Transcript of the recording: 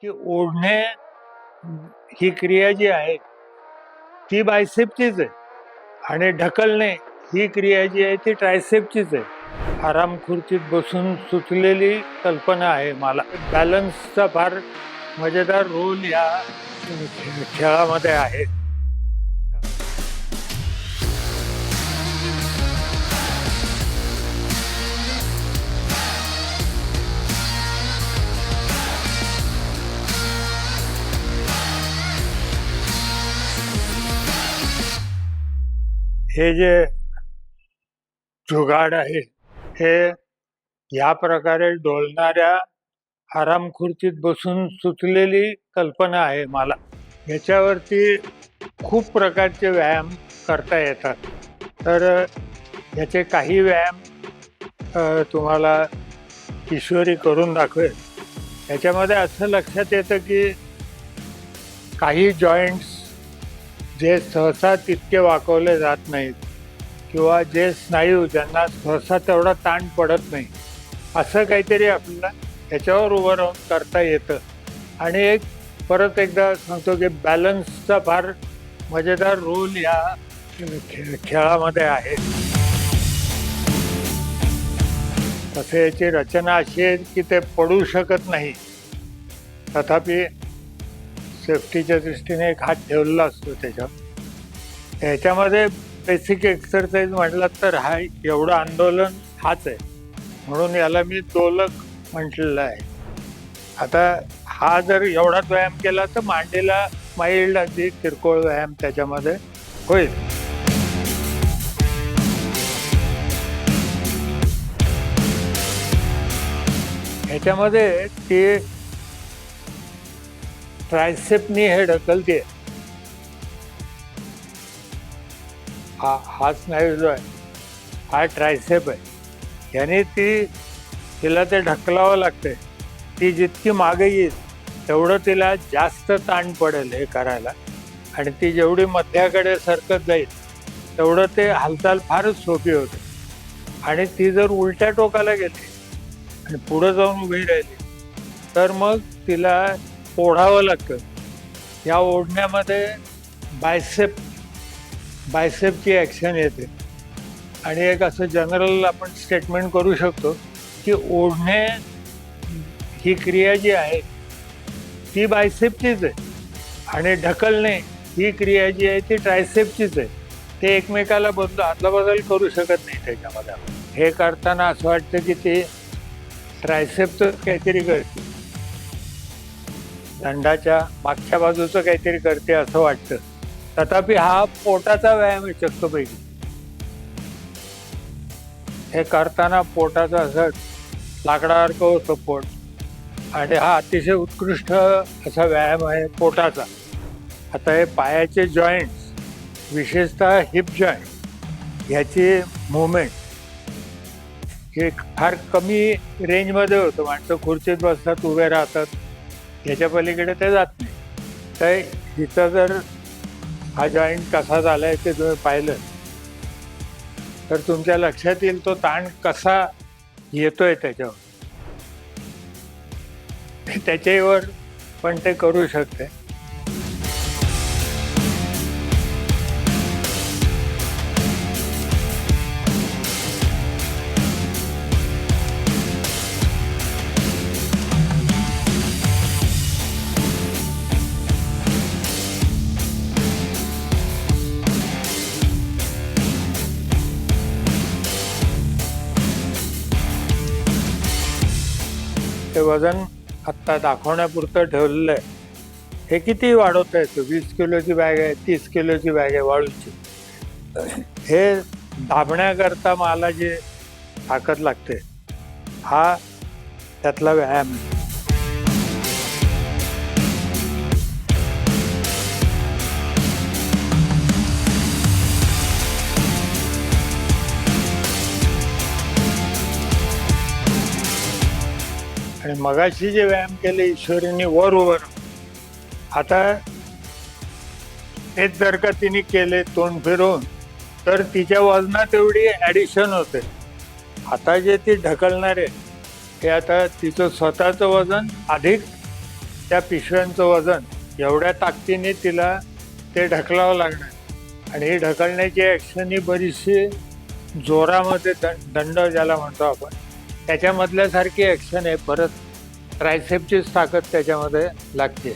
की ओढणे ही क्रिया जी आहे ती बायसेपचीच आहे आणि ढकलणे ही क्रिया जी आहे ती ट्रायसेपचीच आहे. आराम खुर्चीत बसून सुचलेली कल्पना आहे मला. बॅलन्सचा फार मजेदार रोल या खेळामध्ये आहे. हे जे जुगाड आहे हे या प्रकारे डोलणाऱ्या आराम खुर्चीत बसून सुचलेली कल्पना आहे मला. याच्यावरती खूप प्रकारचे व्यायाम करता येतात. तर याचे काही व्यायाम तुम्हाला ईश्वरी करून दाखवेल. याच्यामध्ये असं लक्षात येतं की काही जॉईंट्स जे सहसा तितके वाकवले जात नाहीत किंवा जे स्नायू ज्यांना सहसा तेवढा ताण पडत नाही, असं काहीतरी आपल्याला त्याच्यावर उभं राहून करता येतं. आणि परत एकदा सांगतो की बॅलन्सचा फार मजेदार रोल या खेळामध्ये आहे. तसे याची रचना अशी आहे की ते पडू शकत नाही, तथापि सेफ्टीच्या दृष्टीने एक हात ठेवलेला असतो त्याच्यावर. याच्यामध्ये बेसिक एक्सरसाइज म्हटलं तर हा एवढं आंदोलन हाच आहे, म्हणून याला मी दोलक म्हटलेलं आहे. आता हा जर एवढाच व्यायाम केला तर मांडीला माइल्ड अगदी किरकोळ व्यायाम त्याच्यामध्ये होईल. ह्याच्यामध्ये ती ट्रायसेपनी हे ढकलते. हा स्नायू जो आहे हा ट्रायसेप आहे. याने तिला ते ढकलावं लागतंय. ती जितकी मागे येईल तेवढं तिला जास्त ताण पडेल हे करायला, आणि ती जेवढी मध्याकडे सरकत जाईल तेवढं ते हालचाल फारच सोपी होते. आणि ती जर उलट्या टोकाला गेली आणि पुढं जाऊन उभी राहिली तर मग तिला ओढावं लागतं. या ओढण्यामध्ये बायसेपची ॲक्शन येते. आणि एक असं जनरल आपण स्टेटमेंट करू शकतो की ओढणे ही क्रिया जी आहे ती बायसेपचीच आहे आणि ढकलणे ही क्रिया जी आहे ती ट्रायसेपचीच आहे. ते एकमेकाला अदलाबदल करू शकत नाही त्याच्यामध्ये. हे करताना असं वाटतं की ते ट्रायसेपचं काहीतरी करते, दंडाच्या मागच्या बाजूचं काहीतरी करते असं वाटतं. तथापि हा पोटाचा व्यायाम आहे चक्कपैकी. हे करताना पोटाचं असं लाकडासारखं होतं पोट, आणि हा अतिशय उत्कृष्ट असा व्यायाम आहे पोटाचा. आता हे पायाचे जॉईंट्स, विशेषतः हिप जॉईंट, ह्याची मुवमेंट हे फार कमी रेंजमध्ये होतं. माणसं खुर्चीत बसतात, उभे राहतात, ह्याच्या पलीकडे ते जात नाही. तर हिचा जर हा जॉईंट कसा झाला आहे ते तुम्ही पाहिलं तर तुमच्या लक्षात येईल तो ताण कसा येतोय त्याच्यावर. त्याच्यावर पण ते करू शकते. ते वजन आत्ता दाखवण्यापुरतं ठेवलेलं आहे. हे किती वाढवता येतं. 20 किलोची बॅग आहे, 30 किलोची बॅग आहे वाळूची. हे दाबण्याकरता मला जी ताकद लागते हा त्यातला व्यायाम आहे. आणि मगाशी जे व्यायाम केले ईश्वरीने वर उभं, आता तेच जर का तिने केले तोंड फिरवून तर तिच्या वजनात एवढी ॲडिशन होते. आता जे ती ढकलणार आहे ते आता तिचं स्वतःचं वजन अधिक त्या पिशव्यांचं वजन एवढ्या ताकदीने तिला ते ढकलावं लागणार आणि ही ढकलण्याची ॲक्शन ही बरीचशी जोरामध्ये दंड ज्याला म्हणतो आपण त्याच्यामधल्यासारखी ॲक्शन आहे. परत ट्रायसेपचीच ताकद त्याच्यामध्ये लागते.